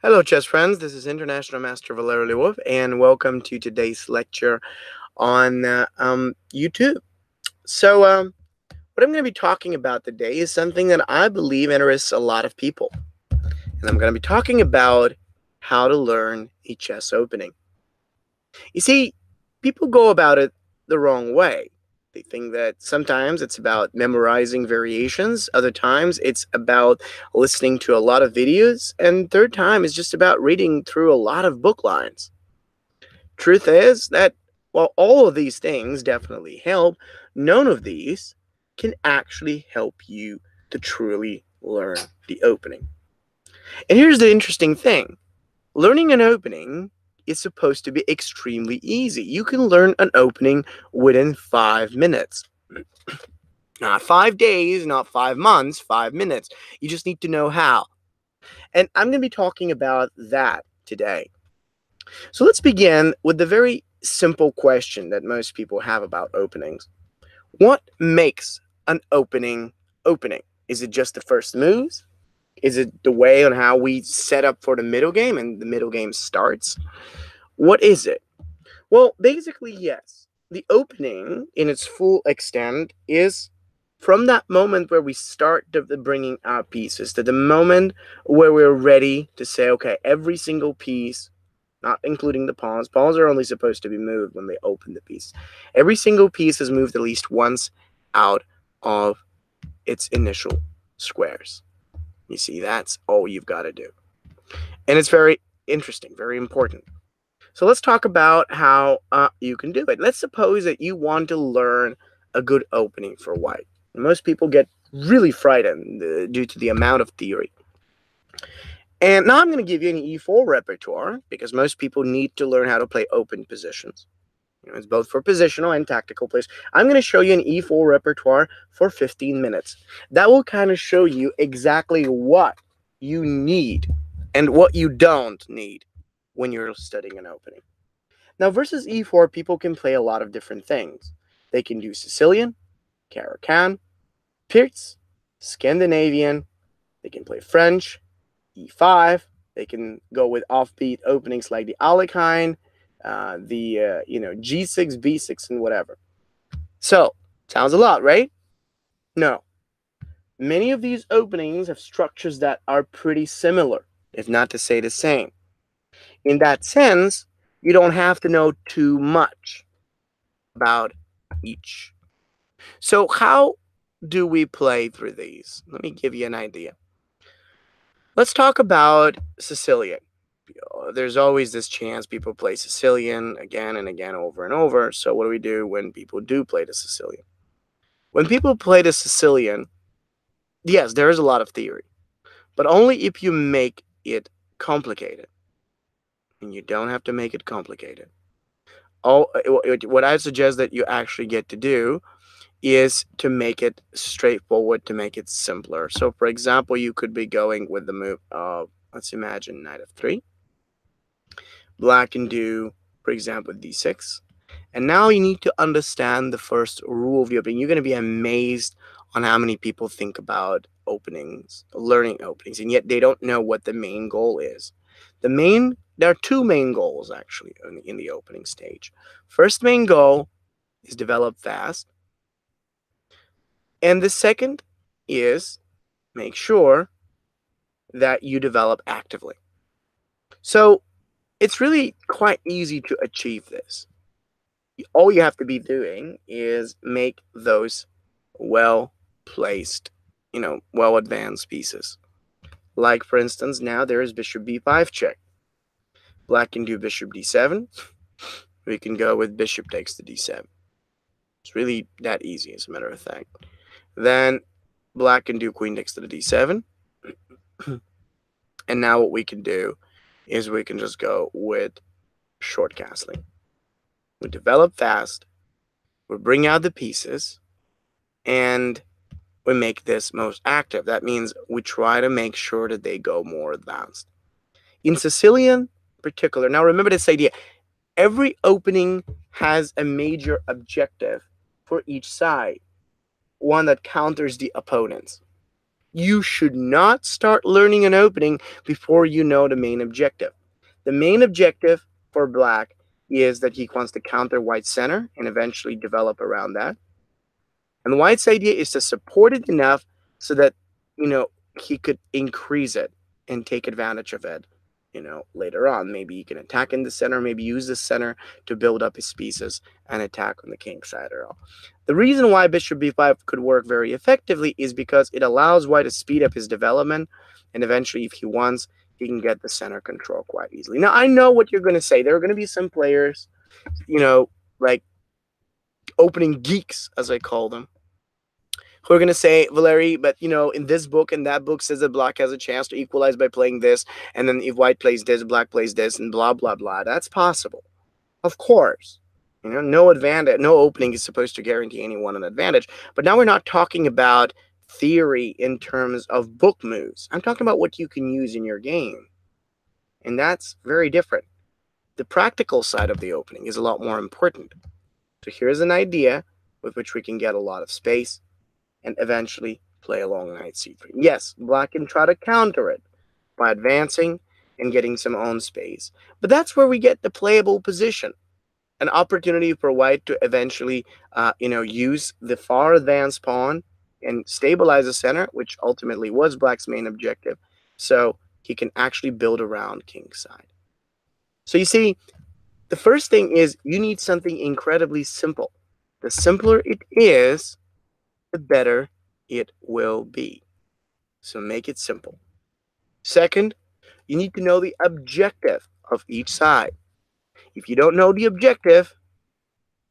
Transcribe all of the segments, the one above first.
Hello, chess friends. This is International Master Valeri Lilov, and welcome to today's lecture on YouTube. So, what I'm going to be talking about today is something that I believe interests a lot of people, and I'm going to be talking about how to learn a chess opening. You see, people go about it the wrong way. They think that sometimes it's about memorizing variations, other times it's about listening to a lot of videos, and third time is just about reading through a lot of book lines. Truth is that while all of these things definitely help, none of these can actually help you to truly learn the opening. And here's the interesting thing. Learning an opening is supposed to be extremely easy. You can learn an opening within 5 minutes. Not 5 days, not 5 months, 5 minutes. You just need to know how. And I'm going to be talking about that today. So let's begin with the very simple question that most people have about openings. What makes an opening opening? Is it just the first moves? Is it the way on how we set up for the middle game and the middle game starts? What is it? Well, basically, yes. The opening in its full extent is from that moment where we start bringing our pieces to the moment where we're ready to say, okay, every single piece, not including the pawns. Pawns are only supposed to be moved when they open the piece. Every single piece is moved at least once out of its initial squares. You see, that's all you've got to do. And it's very interesting, very important. So let's talk about how you can do it. Let's suppose that you want to learn a good opening for white. Most people get really frightened due to the amount of theory. And now I'm going to give you an E4 repertoire because most people need to learn how to play open positions. It's both for positional and tactical plays. I'm going to show you an E4 repertoire for 15 minutes. That will kind of show you exactly what you need and what you don't need when you're studying an opening. Now, versus E4, people can play a lot of different things. They can do Sicilian, Caracan, Pirz, Scandinavian. They can play French, E5. They can go with offbeat openings like the Alekhine, the G6, B6, and whatever. So, sounds a lot, right? No. Many of these openings have structures that are pretty similar, if not to say the same. In that sense, you don't have to know too much about each. So how do we play through these? Let me give you an idea. Let's talk about Sicilian. There's always this chance people play Sicilian again and again over and over. So what do we do when people do play the Sicilian? When people play the Sicilian, yes, there is a lot of theory, but only if you make it complicated. And you don't have to make it complicated. What I suggest that you actually get to do is to make it straightforward, to make it simpler. So, for example, you could be going with the move of, let's imagine, knight f3. Black can do, for example, d6. And now you need to understand the first rule of the opening. You're going to be amazed on how many people think about openings, learning openings, and yet they don't know what the main goal is. There are two main goals, actually, in the opening stage. First main goal is develop fast. And the second is make sure that you develop actively. So it's really quite easy to achieve this. All you have to be doing is make those well-placed, well-advanced pieces. Like, for instance, now there is bishop b5 check. Black can do bishop d7. We can go with bishop takes to d7. It's really that easy, as a matter of fact. Then black can do queen takes to the d7. And now what we can do is we can just go with short castling. We develop fast, we bring out the pieces, and we make this most active. That means we try to make sure that they go more advanced. In Sicilian in particular, now remember this idea, every opening has a major objective for each side, one that counters the opponents. You should not start learning an opening before you know the main objective. The main objective for black is that he wants to counter white's center and eventually develop around that. And White's idea is to support it enough so that, you know, he could increase it and take advantage of it, later on. Maybe he can attack in the center, maybe use the center to build up his pieces and attack on the king side or all. The reason why bishop b5 could work very effectively is because it allows White to speed up his development, and eventually, if he wants, he can get the center control quite easily. Now, I know what you're going to say. There are going to be some players, like opening geeks, as I call them, who are going to say, Valeri, but in this book and that book says that black has a chance to equalize by playing this, and then if white plays this, black plays this, and blah, blah, blah. That's possible. Of course. No advantage, no opening is supposed to guarantee anyone an advantage. But now we're not talking about theory in terms of book moves. I'm talking about what you can use in your game. And that's very different. The practical side of the opening is a lot more important. So here's an idea with which we can get a lot of space and eventually play along knight c3. Yes, black can try to counter it by advancing and getting some own space. But that's where we get the playable position. An opportunity for white to eventually, use the far advanced pawn and stabilize the center, which ultimately was black's main objective. So he can actually build around king's side. So you see, the first thing is you need something incredibly simple. The simpler it is, the better it will be. So make it simple. Second, you need to know the objective of each side. If you don't know the objective,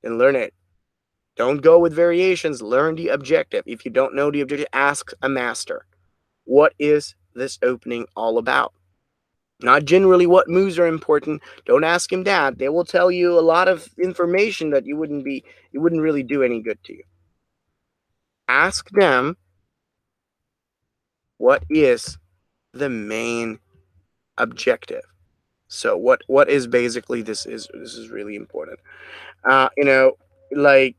then learn it. Don't go with variations. Learn the objective. If you don't know the objective, ask a master. What is this opening all about? Not generally what moves are important. Don't ask him that. They will tell you a lot of information that you wouldn't really do any good to you. Ask them, what is the main objective? So what is basically this is really important. Right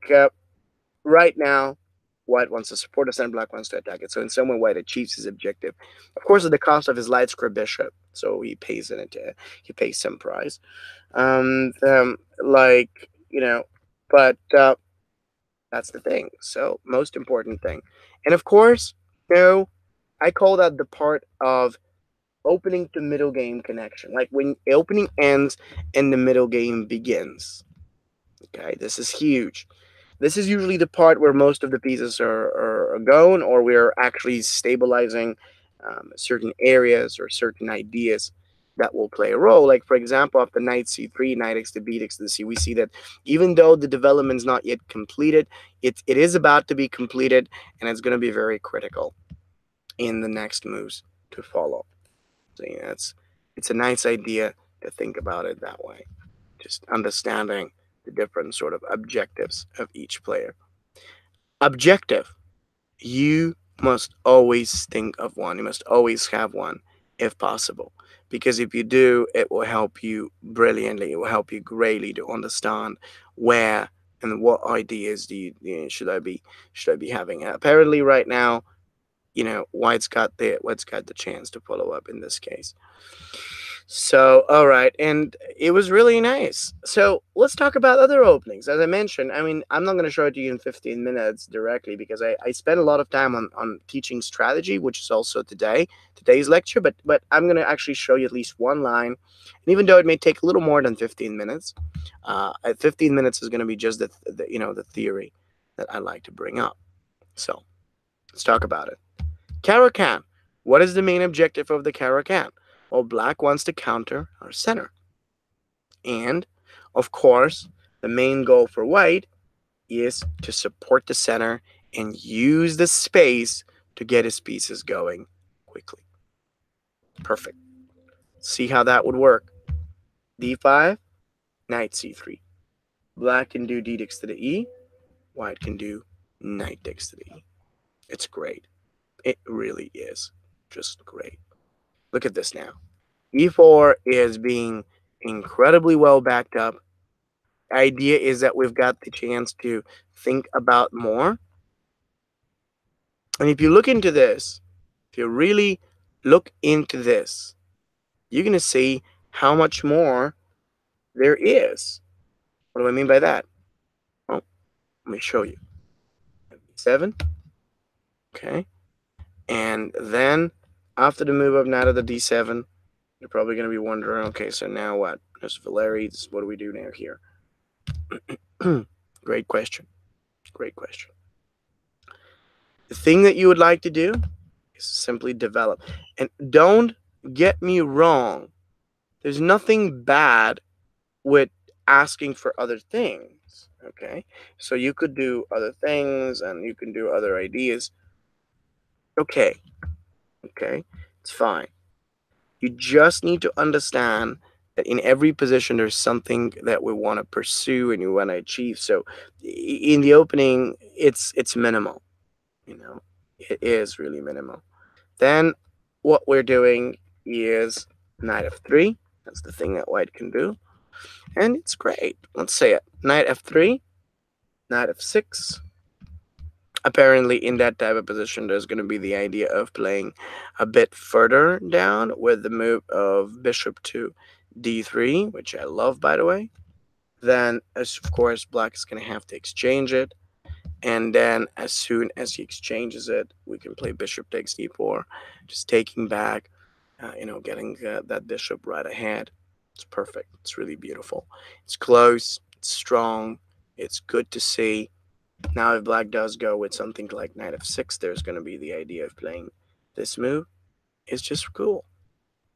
now, white wants to support the center, black wants to attack it. So in some way, white achieves his objective. Of course, at the cost of his light square bishop. So he pays he pays some price. But that's the thing. So most important thing. And of course, I call that the part of opening to middle game connection. Like when opening ends and the middle game begins. Okay, this is huge. This is usually the part where most of the pieces are going, or we're actually stabilizing certain areas or certain ideas that will play a role. Like, for example, after knight c3, knight x to b, x to c, we see that even though the development is not yet completed, it is about to be completed, and it's going to be very critical in the next moves to follow. So yeah, it's a nice idea to think about it that way, just understanding the different sort of objectives of each player. Objective. You must always think of one. You must always have one if possible. Because if you do, it will help you brilliantly. It will help you greatly to understand where and what ideas should I be having. Apparently right now, white's got the chance to follow up in this case. So, all right, and it was really nice. So let's talk about other openings. As I mentioned, I mean, I'm not going to show it to you in 15 minutes directly because I spent a lot of time on teaching strategy, which is also today's lecture, but I'm going to actually show you at least one line. And even though it may take a little more than 15 minutes, 15 minutes is going to be just the theory that I like to bring up. So let's talk about it. Caro-Kann. What is the main objective of the Caro-Kann? Well, black wants to counter our center. And, of course, the main goal for white is to support the center and use the space to get his pieces going quickly. Perfect. See how that would work. d5, knight c3. Black can do d takes to the e. White can do knight takes to the e. It's great. It really is just great. Look at this now. e4 is being incredibly well backed up. The idea is that we've got the chance to think about more. And if you look into this, If you really look into this, you're going to see how much more there is. What do I mean by that? Well, let me show you. 7, okay? And then after the move of knight of the d7, you're probably going to be wondering, okay, so now what? There's Valeri. What do we do now here? Great question. Great question. The thing that you would like to do is simply develop. And don't get me wrong. There's nothing bad with asking for other things. Okay? So you could do other things and you can do other ideas. Okay. Okay? It's fine. You just need to understand that in every position there's something that we want to pursue and you want to achieve. So in the opening, it's minimal. It is really minimal. Then what we're doing is knight f3. That's the thing that white can do. And it's great. Let's say it. Knight f3, knight f6. Apparently, in that type of position, there's going to be the idea of playing a bit further down with the move of bishop to d3, which I love, by the way. Then, of course, black is going to have to exchange it. And then as soon as he exchanges it, we can play bishop takes d4, just taking back, getting that bishop right ahead. It's perfect. It's really beautiful. It's close. It's strong. It's good to see. Now, if black does go with something like knight f6, there's going to be the idea of playing this move. It's just cool.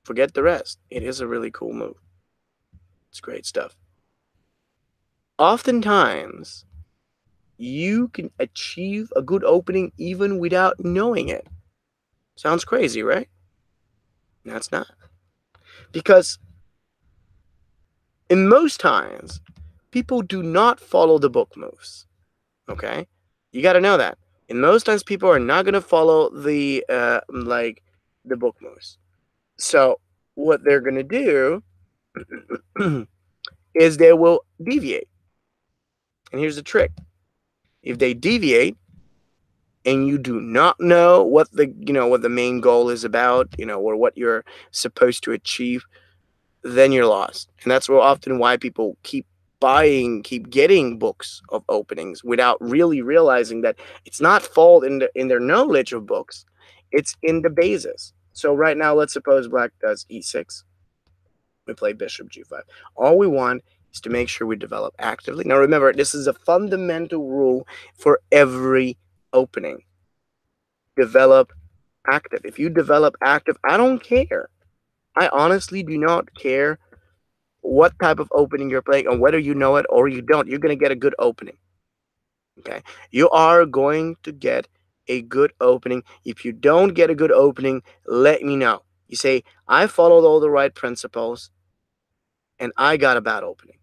Forget the rest. It is a really cool move. It's great stuff. Oftentimes, you can achieve a good opening even without knowing it. Sounds crazy, right? No, it's not. Because in most times, people do not follow the book moves. Okay? You got to know that. In most times, people are not going to follow the book moves. So what they're going to do is they will deviate. And here's the trick. If they deviate and you do not know what the main goal is about, or what you're supposed to achieve, then you're lost. And that's often why people keep getting books of openings without really realizing that it's not fault in their knowledge of books. It's in the basis. So right now, let's suppose black does e6. We play bishop g5. All we want is to make sure we develop actively. Now remember, this is a fundamental rule for every opening. Develop active. If you develop active, I don't care. I honestly do not care what type of opening you're playing and whether you know it or you don't. You're going to get a good opening. Okay? You are going to get a good opening. If you don't get a good opening, let me know. You say, I followed all the right principles and I got a bad opening.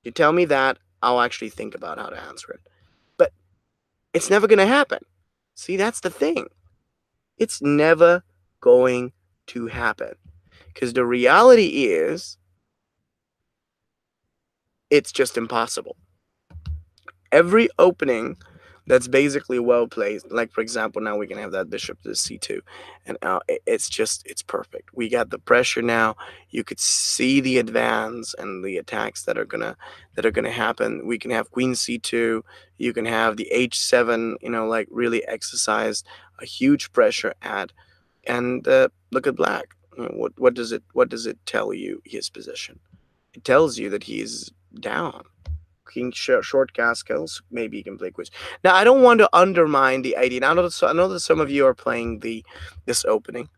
You tell me that, I'll actually think about how to answer it. But it's never going to happen. See, that's the thing. It's never going to happen. Because the reality is, it's just impossible. Every opening that's basically well placed, like for example, now we can have that bishop to c2, and it's perfect. We got the pressure now. You could see the advance and the attacks that are gonna happen. We can have queen c2. You can have the h7. Like really exercise a huge pressure at, and look at black. What does it tell you? His position. It tells you that he's down. King short castles, maybe you can play quiz. Now, I don't want to undermine the idea. I know that some of you are playing this opening,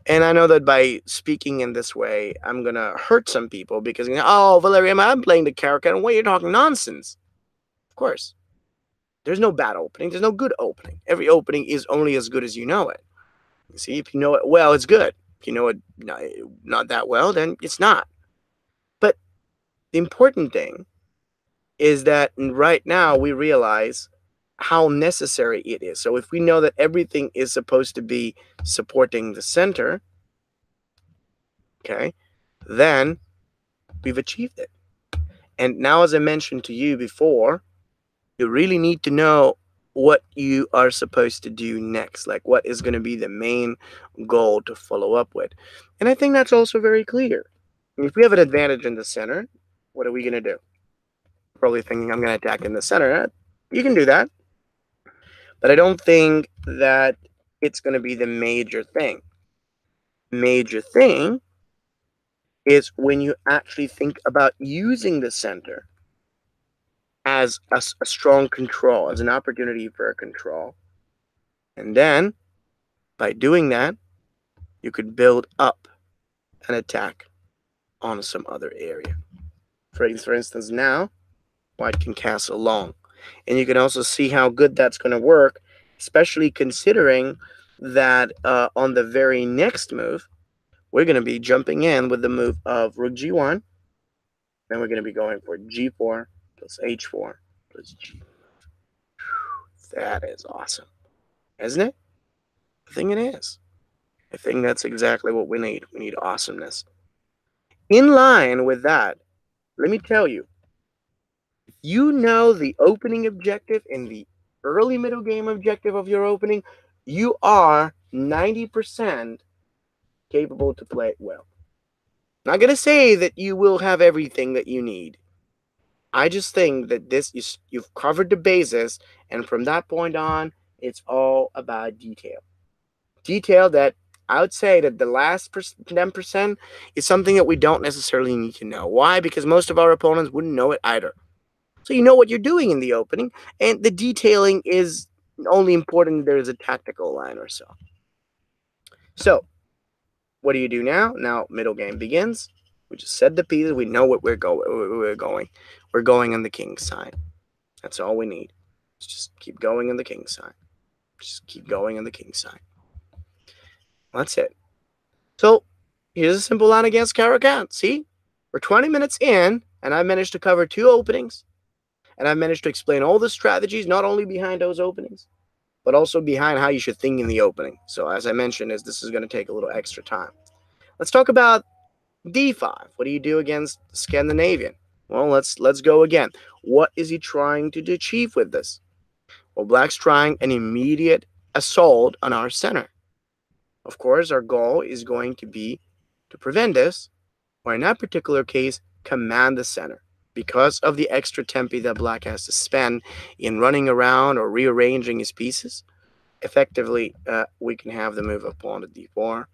and I know that by speaking in this way, I'm gonna hurt some people because oh, Valeri, I'm playing the character, and what you're talking nonsense. Of course, there's no bad opening. There's no good opening. Every opening is only as good as you know it. You see, if you know it well, it's good. If you know it not that well, then it's not. But the important thing is that right now we realize how necessary it is. So if we know that everything is supposed to be supporting the center, okay, then we've achieved it. And now, as I mentioned to you before, you really need to know what you are supposed to do next, like what is going to be the main goal to follow up with. And I think that's also very clear. If we have an advantage in the center, what are we going to do? Probably thinking I'm going to attack in the center. You can do that, but I don't think that it's going to be the major thing. Major thing is when you actually think about using the center as a strong control, as an opportunity for a control. And then by doing that, you could build up an attack on some other area. For instance, now white can castle long. And you can also see how good that's going to work, especially considering that on the very next move, we're going to be jumping in with the move of rook g1. Then we're going to be going for g4 plus h4 plus g. That is awesome, isn't it? I think it is. I think that's exactly what we need. We need awesomeness. In line with that, let me tell you, if you know the opening objective and the early middle game objective of your opening, you are 90% capable to play it well. Not going to say that you will have everything that you need. I just think that you've covered the basis, and from that point on, it's all about detail. Detail that I would say that the last 10% is something that we don't necessarily need to know. Why? Because most of our opponents wouldn't know it either. So you know what you're doing in the opening, and the detailing is only important if there's a tactical line or so. So, what do you do now? Now, middle game begins. We just set the pieces. We know what we're going. We're going on the king's side. That's all we need. Just keep going on the king's side. Just keep going on the king's side. That's it. So, here's a simple line against Caro-Kann. See? We're 20 minutes in, and I've managed to cover 2 openings. And I've managed to explain all the strategies, not only behind those openings, but also behind how you should think in the opening. So as I mentioned, this is going to take a little extra time. Let's talk about d5. What do you do against Scandinavian? Well, let's go again. What is he trying to achieve with this? Well, black's trying an immediate assault on our center. Of course, our goal is going to be to prevent this, or in that particular case, command the center. Because of the extra tempi that black has to spend in running around or rearranging his pieces, effectively, we can have the move of pawn to d4,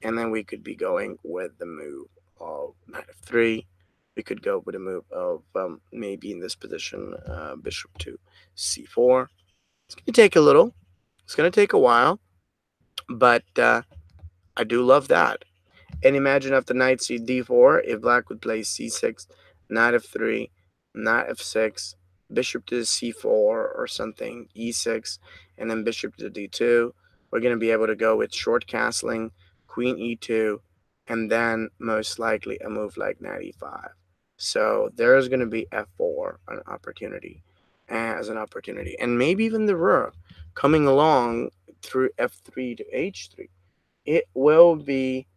and then we could be going with the move of knight f3. We could go with a move of, maybe in this position, bishop to c4. It's going to take a little. It's going to take a while, but I do love that. And imagine after knight d4, if black would play c6, knight f3, knight f6, bishop to c4 or something, e6, and then bishop to d2. We're going to be able to go with short castling, queen e2, and then most likely a move like knight e5. So there's going to be f4 an opportunity, as an opportunity, and maybe even the rook coming along through f3 to h3. It will be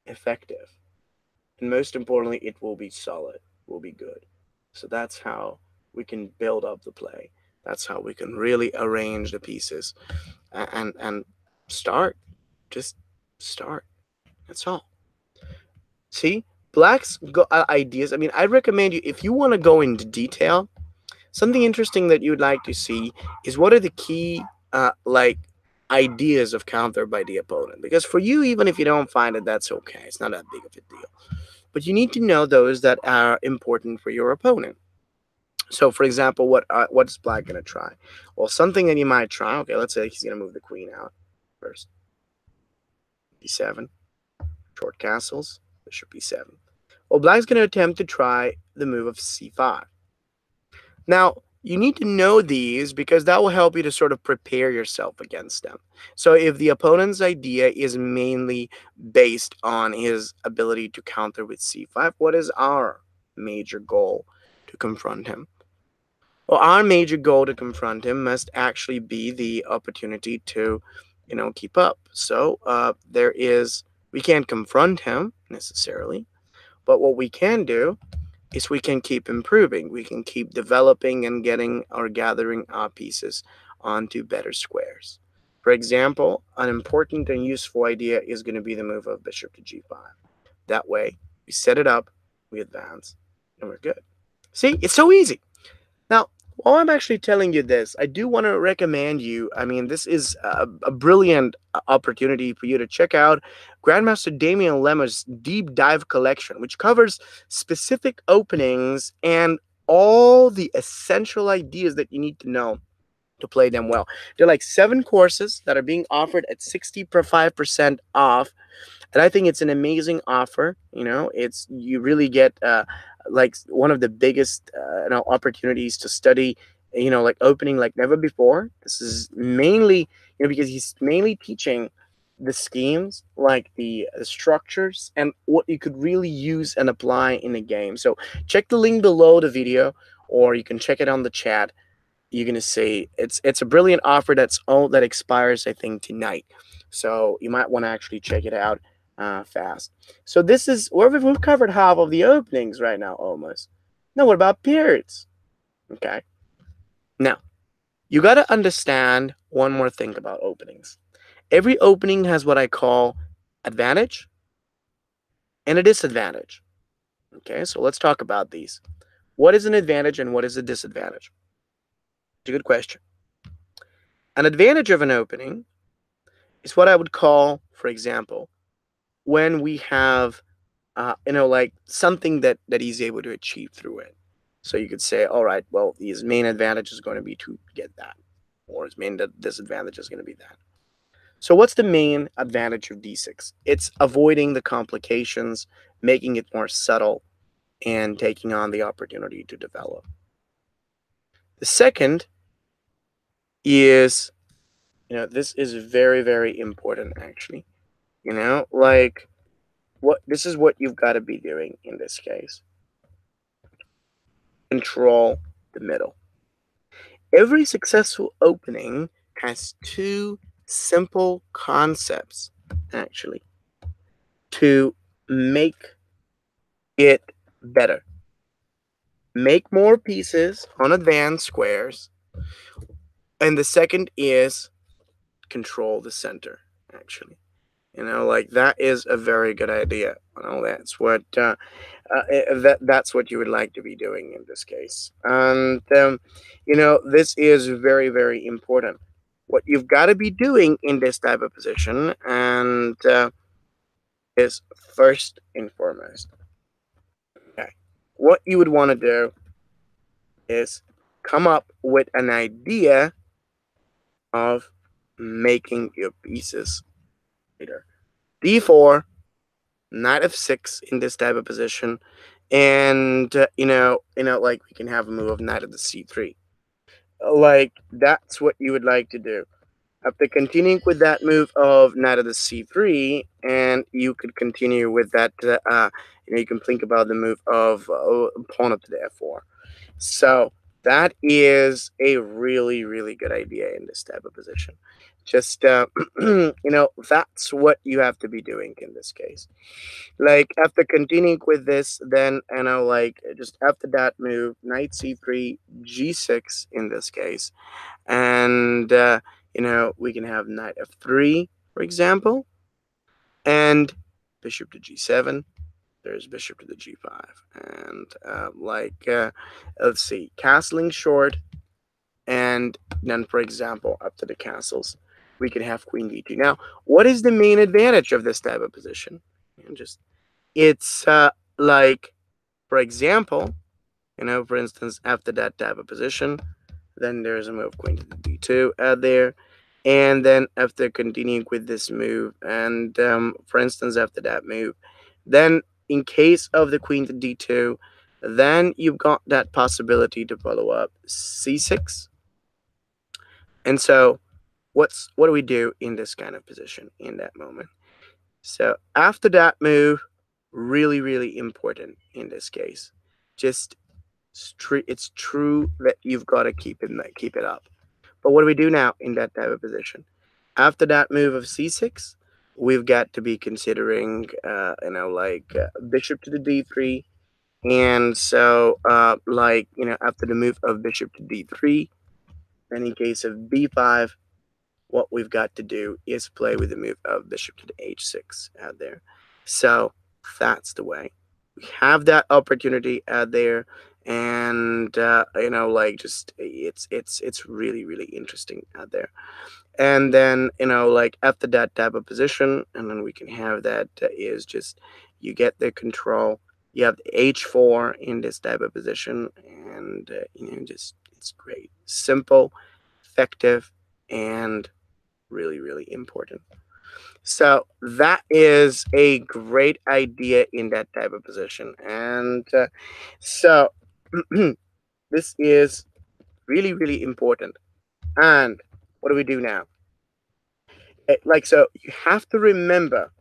effective, and most importantly, it will be solid, will be good. So that's how we can build up the play. That's how we can really arrange the pieces and start. Just start. That's all. See, black's ideas. I mean, I recommend you, if you want to go into detail, something interesting that you'd like to see is what are the key ideas of counter by the opponent. Because for you, even if you don't find it, that's okay. It's not that big of a deal. But you need to know those that are important for your opponent. So, for example, what's black going to try? Well, something that he might try, okay, let's say he's going to move the queen out first. b7, short castles, bishop b7. Well, black's going to attempt to try the move of c5. Now, you need to know these because that will help you to sort of prepare yourself against them. So if the opponent's idea is mainly based on his ability to counter with c5, what is our major goal to confront him? Well, our major goal to confront him must actually be the opportunity to, keep up. So we can't confront him necessarily, but what we can do is we can keep improving. We can keep developing and getting or gathering our pieces onto better squares. For example, an important and useful idea is going to be the move of bishop to g5. That way, we set it up, we advance, and we're good. See, it's so easy. Now, while I'm actually telling you this, I do want to recommend you. I mean, this is a brilliant opportunity for you to check out Grandmaster Damian Lemma's Deep Dive Collection, which covers specific openings and all the essential ideas that you need to know to play them well. There are like 7 courses that are being offered at 65% off, and I think it's an amazing offer. It's you really get like one of the biggest opportunities to study, like opening like never before. This is mainly because he's mainly teaching the schemes, like the structures, and what you could really use and apply in a game. So check the link below the video, or you can check it on the chat. You're gonna see it's a brilliant offer that expires, I think, tonight. So you might want to actually check it out fast. So this is where we've covered half of the openings right now, almost. Now, what about periods? Okay. Now, you got to understand one more thing about openings. Every opening has what I call advantage and a disadvantage. Okay, so let's talk about these. What is an advantage and what is a disadvantage? It's a good question. An advantage of an opening is what I would call, for example, when we have, like something that he's able to achieve through it. So you could say, all right, well, his main advantage is going to be to get that, or his main disadvantage is going to be that. So what's the main advantage of d6? It's avoiding the complications, making it more subtle, and taking on the opportunity to develop. The second is, this is very, very important, actually. Like, this is what you've got to be doing in this case. Control the middle. Every successful opening has 2 simple concepts, actually, to make it better. Make more pieces on advanced squares. And the second is control the center, actually. Like that is a very good idea. That's what that's what you would like to be doing in this case. And this is very, very important. What you've got to be doing in this type of position, and is first and foremost, okay, what you would want to do is come up with an idea of making your pieces later. D4, knight f6 in this type of position, and like we can have a move of knight of the c3. Like that's what you would like to do. After continuing with that move of knight of the c3, and you could continue with that. You can think about the move of pawn up to the f4. So that is a really, really good idea in this type of position. Just that's what you have to be doing in this case. Like after continuing with this, then like just after that move, knight c3, g6 in this case, and we can have knight f3, for example, and bishop to g7. There's bishop to the g5, and let's see, castling short, and then, for example, up to the castles, we can have queen d2. Now, what is the main advantage of this type of position? It's like, for example, for instance, after that type of position, then there's a move queen to the d2 out there, and then after continuing with this move, and for instance, after that move, then in case of the queen to d2, then you've got that possibility to follow up c6. And so what do we do in this kind of position in that moment? So after that move, really, really important in this case. Just it's true that you've got to keep it up. But what do we do now in that type of position? After that move of c6, we've got to be considering, bishop to the d3. And so, after the move of bishop to d3, then in case of b5, what we've got to do is play with the move of bishop to the h6 out there. So that's the way. We have that opportunity out there, and like, just it's really really interesting out there. And then like after that type of position, and then we can have that is just you get the control. You have the h4 in this type of position, and just it's great, simple, effective, and really really important. So that is a great idea in that type of position. And so this is really really important. And what do we do now? Like, so you have to remember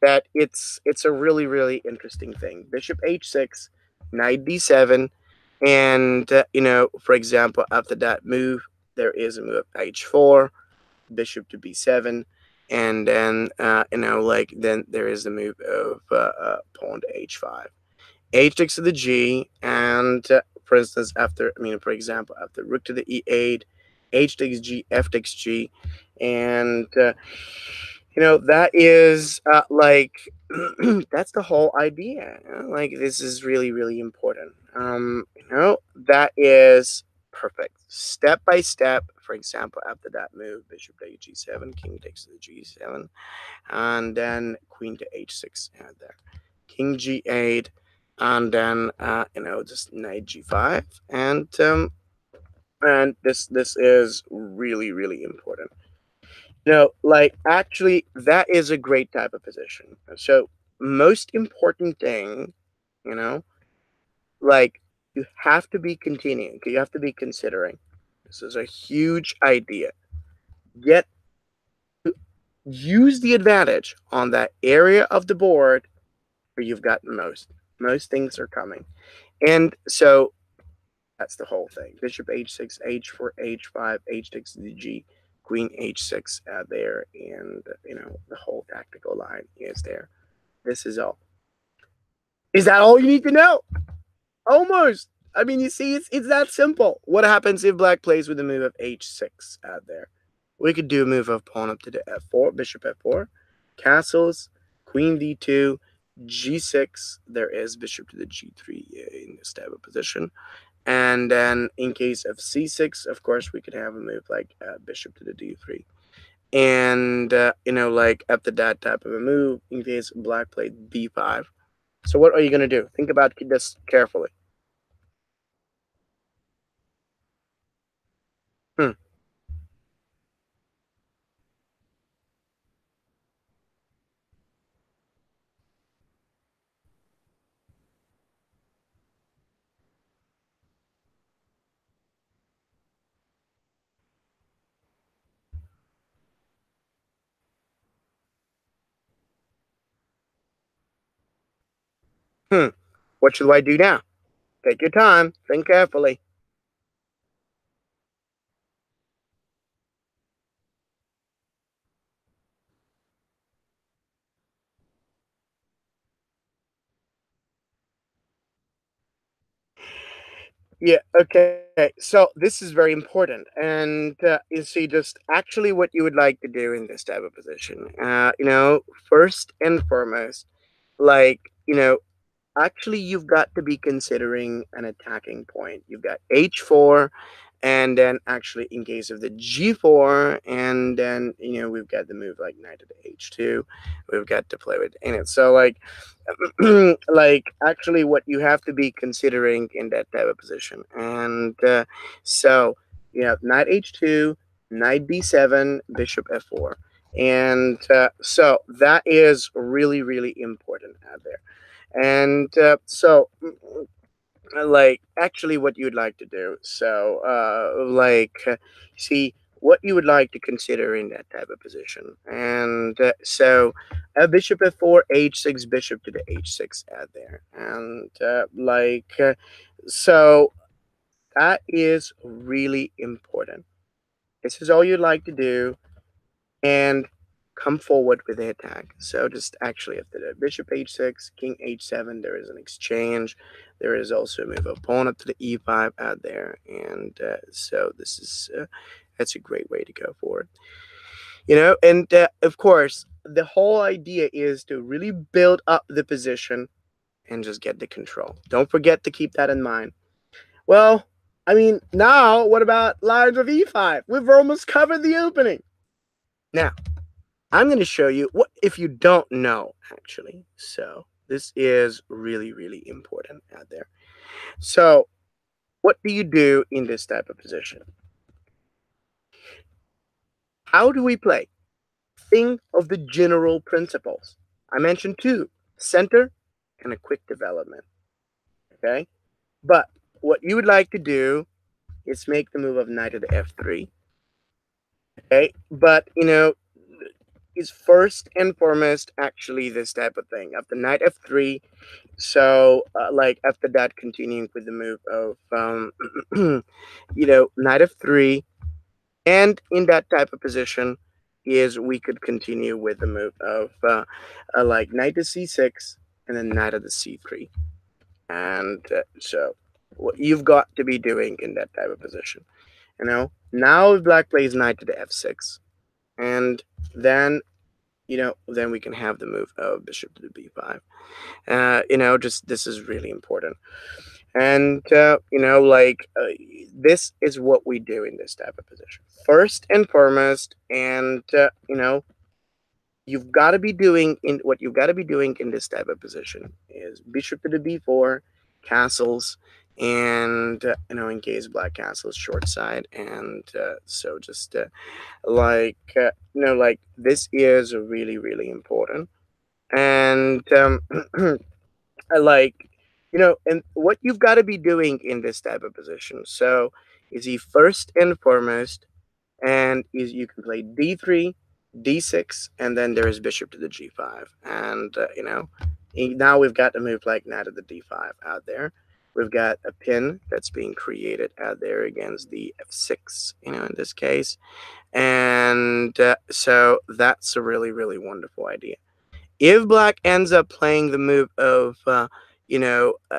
that it's a really really interesting thing. Bishop h6, knight d7, and for example, after that move, there is a move h4, bishop to b7, and then like then there is the move of pawn to h5, h takes to the g, and for instance, for example, after rook to the e8, h takes g, f takes g, and that is like that's the whole idea. Like, this is really really important. That is perfect, step by step. For example, after that move, bishop to g7, king takes to the g7, and then queen to h6, and there, king g8, and then just knight g5, and this is really really important. Like, actually, that is a great type of position. So, most important thing, you know, like, you have to be continuing. You have to be considering. This is a huge idea. Get Use the advantage on that area of the board where you've got most things are coming, and so that's the whole thing. Bishop h6, h4, h5, h takes the g, queen h6 there, and the whole tactical line is there. This is all. Is that all you need to know? Almost. I mean, you see, it's that simple. What happens if black plays with the move of h6 out there? We could do a move of pawn up to the f4, bishop f4, castles, queen d2, g6. There is bishop to the g3 in this type of position. And then in case of c6, of course, we could have a move like bishop to the d3. And, like after that type of a move, in case black played b5. So what are you going to do? Think about this carefully. Hmm. Hmm. What should I do now? Take your time. Think carefully. Yeah, okay. So this is very important. And you see, just actually what you would like to do in this type of position. First and foremost, like, actually, you've got to be considering an attacking point. You've got h4, and then actually in case of the g4, and then we've got the move like knight to the h2. We've got to play with in it. So, like, like, actually what you have to be considering in that type of position. And so you have knight h2, knight b7, bishop f4, and so that is really really important out there. And like, actually what you'd like to do, so like, see what you would like to consider in that type of position. And so bishop f4, h6, bishop to the h6 out there. And like, so that is really important. This is all you'd like to do. And come forward with the attack. So just actually after the bishop h6, king h7, there is an exchange. There is also a move of pawn up to the e5 out there, and so this is that's a great way to go forward. And of course, the whole idea is to really build up the position and just get the control. Don't forget to keep that in mind. Well, I mean, now what about lines of e5? We've almost covered the opening. Now, I'm going to show you what if you don't know, actually. So this is really, really important out there. So what do you do in this type of position? How do we play? Think of the general principles. I mentioned two, center and a quick development. Okay? But what you would like to do is make the move of knight to the f3. Okay? But, is first and foremost actually this type of thing. After knight f3, so like after that, continuing with the move of, knight f3, and in that type of position is we could continue with the move of like knight to c6 and then knight to the c3. And so what you've got to be doing in that type of position, now if black plays knight to the f6, and then then we can have the move of bishop to the b5. Just this is really important. And this is what we do in this type of position first and foremost. And you've got to be doing in this type of position is bishop to the b4, castles, and in case black castles short side. And so just like this is really, really important. And like and what you've got to be doing in this type of position, so is he first and foremost, and is you can play d3, d6, and then there is bishop to the g5. And now we've got a move like knight to the d5 out there. We've got a pin that's being created out there against the f6, in this case. And so that's a really, really wonderful idea. If black ends up playing the move of,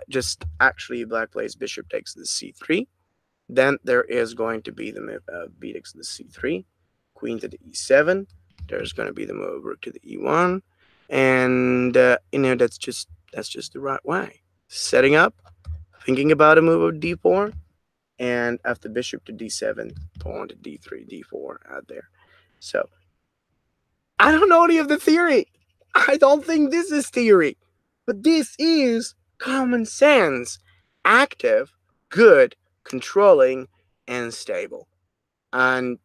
just actually black plays bishop takes the c3, then there is going to be the move of b takes the c3, queen to the e7. There's going to be the move of rook to the e1, and that's just the right way. Setting up, thinking about a move of d4, and after bishop to d7, pawn to d3, d4 out there. So I don't know any of the theory. I don't think this is theory, but this is common sense, active, good, controlling, and stable. And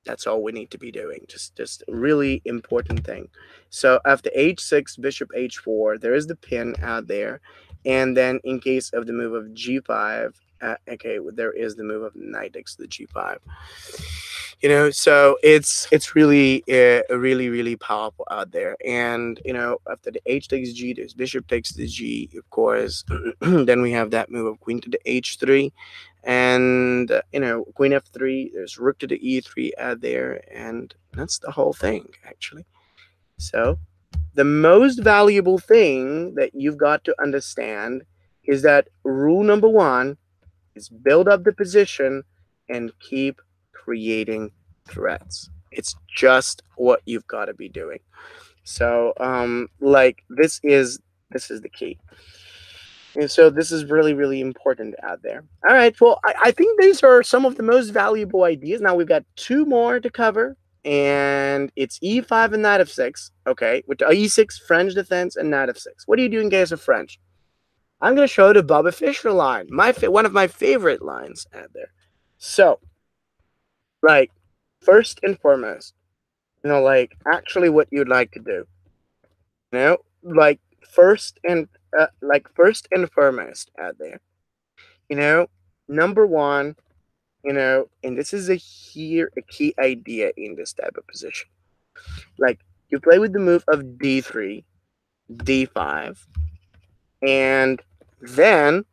that's all we need to be doing. Just a really important thing. So after h6, bishop h4, there is the pin out there. And then in case of the move of g5, okay, there is the move of knight takes the g5. So it's really really, really powerful out there. And after the h takes g, there's bishop takes the g, of course. Then we have that move of queen to the h3, and queen f3, there's rook to the e3 out there, and that's the whole thing actually. So the most valuable thing that you've got to understand is that rule number one is build up the position and keep creating threats. It's just what you've got to be doing. So like this is the key. And so this is really, really important out there. All right, well, I think these are some of the most valuable ideas. Now we've got two more to cover, and it's e5 and knight f6. Okay, with e6, French defense, and knight f6. What do you do in case of French? I'm going to show the Bobby Fischer line, one of my favorite lines out there. So, like, first and foremost, like, actually what you'd like to do, like, first and foremost out there, number one, and this is a key idea in this type of position. Like, you play with the move of d3, d5, and then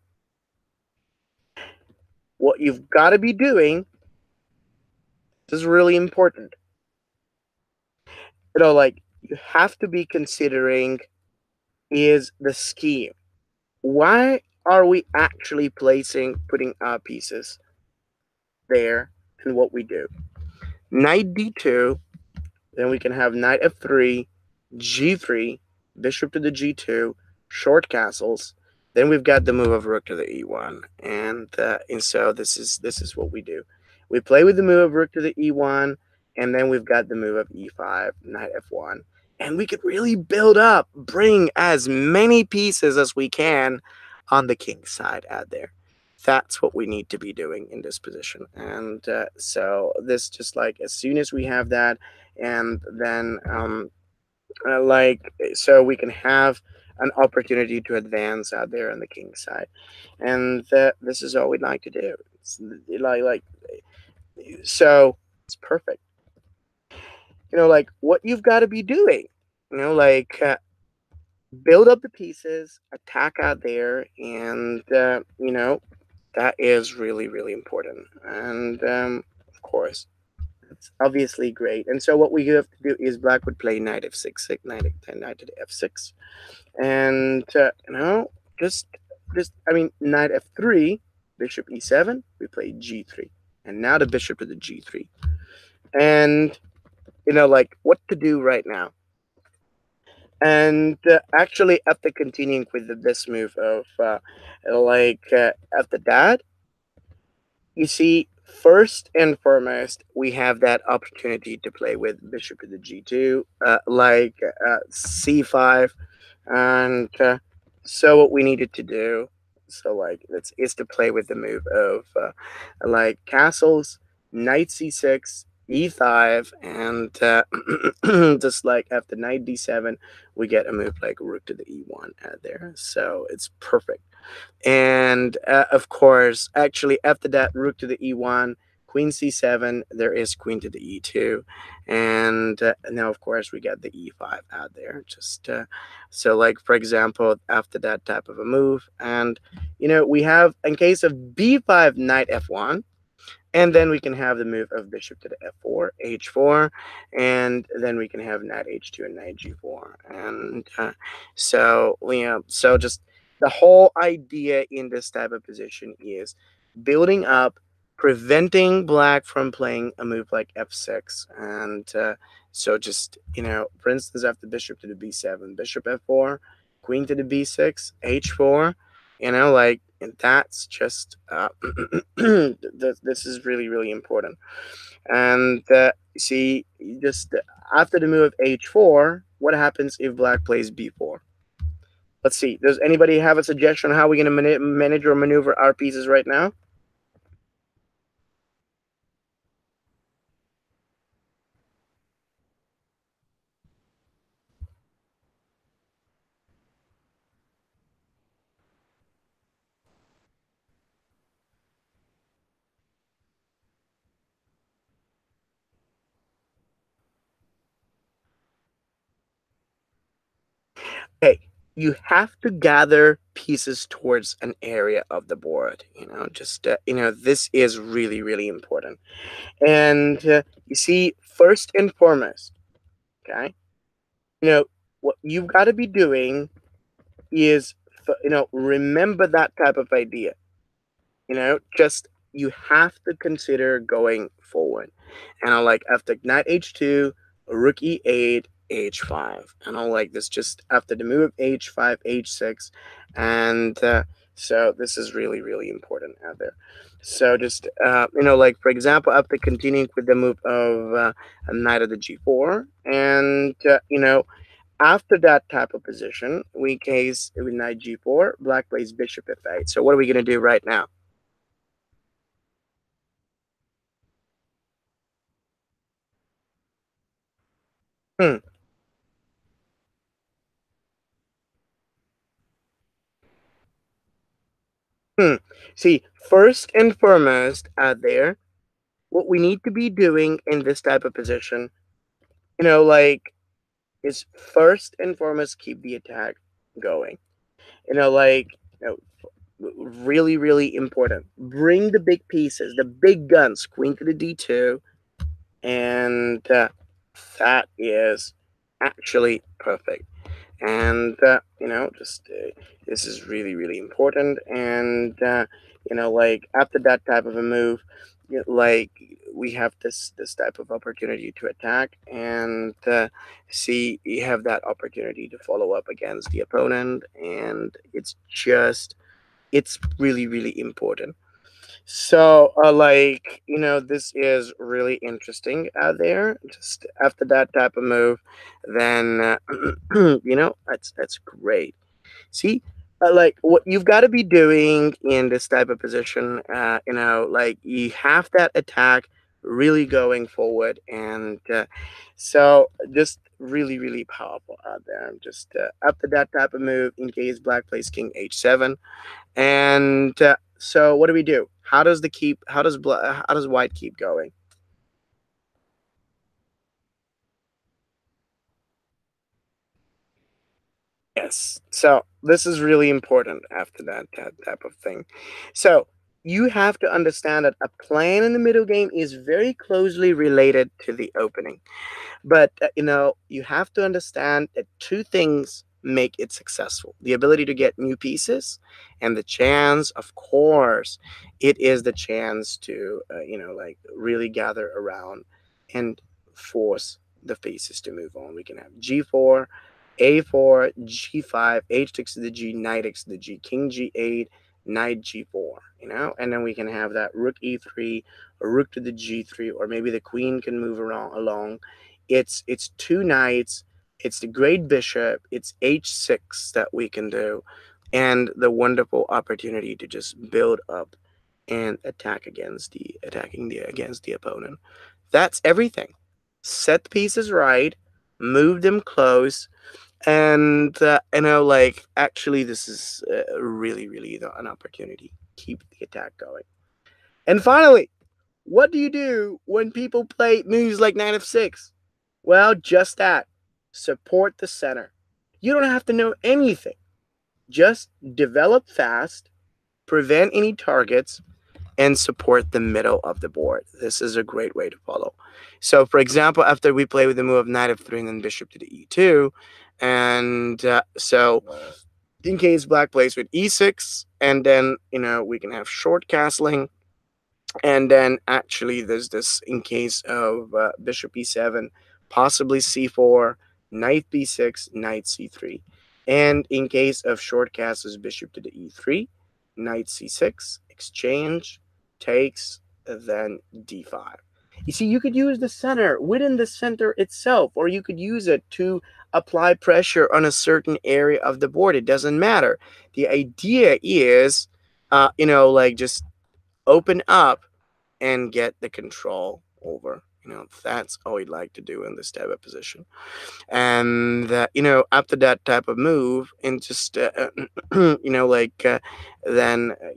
what you've got to be doing, this is really important. Like you have to be considering is the scheme. Why are we actually putting our pieces there and what we do? Knight d2, then we can have knight f3, g3, bishop to the g2, short castles. Then we've got the move of rook to the e1, and so this is what we do. We play with the move of rook to the e1, and then we've got the move of e5, knight f1, and we could really build up, bring as many pieces as we can on the king side out there. That's what we need to be doing in this position, and so this just like as soon as we have that, and then so we can have an opportunity to advance out there on the king side, and this is all we'd like to do. It's like so it's perfect. Like what you've got to be doing, build up the pieces, attack out there, and that is really really important, and of course it's obviously great. And so what we have to do is black would play knight f6, knight to the f6, and just I mean knight f3, bishop e7, we play g3, and now the bishop to the g3, and like what to do right now. And actually, after continuing with this move of after that, you see, first and foremost, we have that opportunity to play with bishop to the g2, c5, and so what we needed to do, so is to play with the move of castles, knight c6, e5, and just like after knight d7, we get a move like rook to the e1 out there. So it's perfect. And of course, actually, after that, rook to the e1, queen c7, there is queen to the e2. And now, of course, we get the e5 out there. Just so, like, for example, after that type of a move. And, we have, in case of b5, knight f1. And then we can have the move of bishop to the f4, h4, and then we can have knight h2 and knight g4. And so just the whole idea in this type of position is building up, preventing black from playing a move like f6. And so just, for instance, after bishop to the b7, bishop f4, queen to the b6, h4, and that's just this is really really important. And see, just after the move of h4, what happens if black plays b4? Let's see, does anybody have a suggestion on how we're going to manage or maneuver our pieces right now? Okay, you have to gather pieces towards an area of the board. Just this is really really important. And you see, first and foremost, okay, what you've got to be doing is, remember that type of idea. Just you have to consider going forward. And I like after knight h2, rook e8, h5. And I like this just after the move of h5, h6. And so this is really, really important out there. So just, like for example, after continuing with the move of knight of the g4, and after that type of position, we case with knight g4, black plays bishop f8. So what are we going to do right now? Hmm. Hmm. See, first and foremost out there, what we need to be doing in this type of position, is first and foremost keep the attack going. You know, like, you know, really, really important. Bring the big pieces, the big guns, queen to the d2, and that is actually perfect. And just this is really really important. And like after that type of a move, like we have this type of opportunity to attack, and see, you have that opportunity to follow up against the opponent, and it's really really important. So, this is really interesting out there. Just after that type of move, then that's great. See, like what you've got to be doing in this type of position, like you have that attack really going forward, and so just really really powerful out there. Just after that type of move, in case black plays king h7, and so what do we do? How does the keep? How does white keep going? Yes. So this is really important after that type of thing. So you have to understand that a plan in the middle game is very closely related to the opening. But you have to understand that two things make it successful: the ability to get new pieces, and the chance, of course, it is the chance to, like really gather around and force the pieces to move on. We can have g4, a4, g5, h6 to the g, knight x to the g, king g8, knight g4, and then we can have that rook e3, or rook to the g3, or maybe the queen can move around along. It's two knights, it's the great bishop, it's h6 that we can do, and the wonderful opportunity to just build up and against the opponent. That's everything. Set the pieces right, move them close, and like actually this is really really an opportunity. Keep the attack going. And finally, what do you do when people play moves like knight f6? Well, just that. Support the center. You don't have to know anything. Just develop fast, prevent any targets, and support the middle of the board. This is a great way to follow. So, for example, after we play with the move of knight f3 and then bishop to the e2, and so in case black plays with e6, and then we can have short castling, and then actually there's this in case of bishop e7, possibly c4, knight b6, knight c3. And in case of short castles, bishop to the e3, knight c6, exchange, takes, then d5. You see, you could use the center within the center itself, or you could use it to apply pressure on a certain area of the board. It doesn't matter. The idea is, like just open up and get the control over. That's all we'd like to do in this type of position. And after that type of move, and just then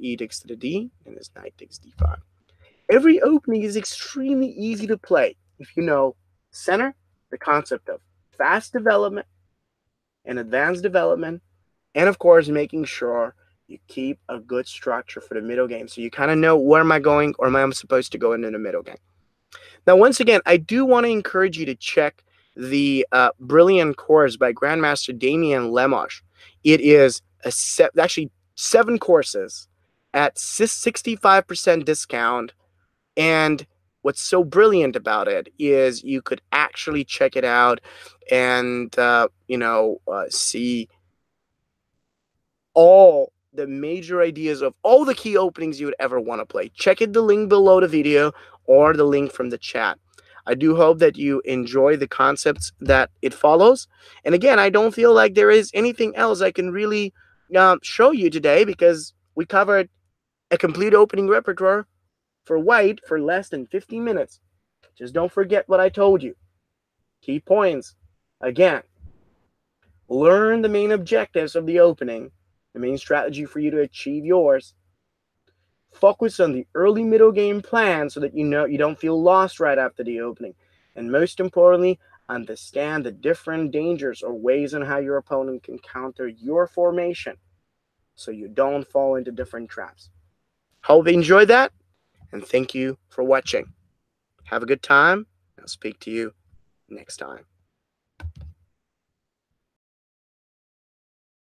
e takes to the d, and this knight takes d5. Every opening is extremely easy to play if you know center, the concept of fast development and advanced development, and of course making sure you keep a good structure for the middle game, so you kind of know where am I going, or am I supposed to go into the middle game. Now, once again, I do want to encourage you to check the brilliant course by Grandmaster Damien Lemos. It is actually 7 courses at 65% discount. And what's so brilliant about it is you could actually check it out and see all the major ideas of all the key openings you would ever want to play. Check it, the link below the video or the link from the chat. I do hope that you enjoy the concepts that it follows. And again, I don't feel like there is anything else I can really show you today, because we covered a complete opening repertoire for white for less than 15 minutes. Just don't forget what I told you. Key points. Again, learn the main objectives of the opening, the main strategy for you to achieve yours. Focus on the early middle game plan so that you don't feel lost right after the opening. And most importantly, understand the different dangers or ways on how your opponent can counter your formation so you don't fall into different traps. Hope you enjoyed that, and thank you for watching. Have a good time. I'll speak to you next time.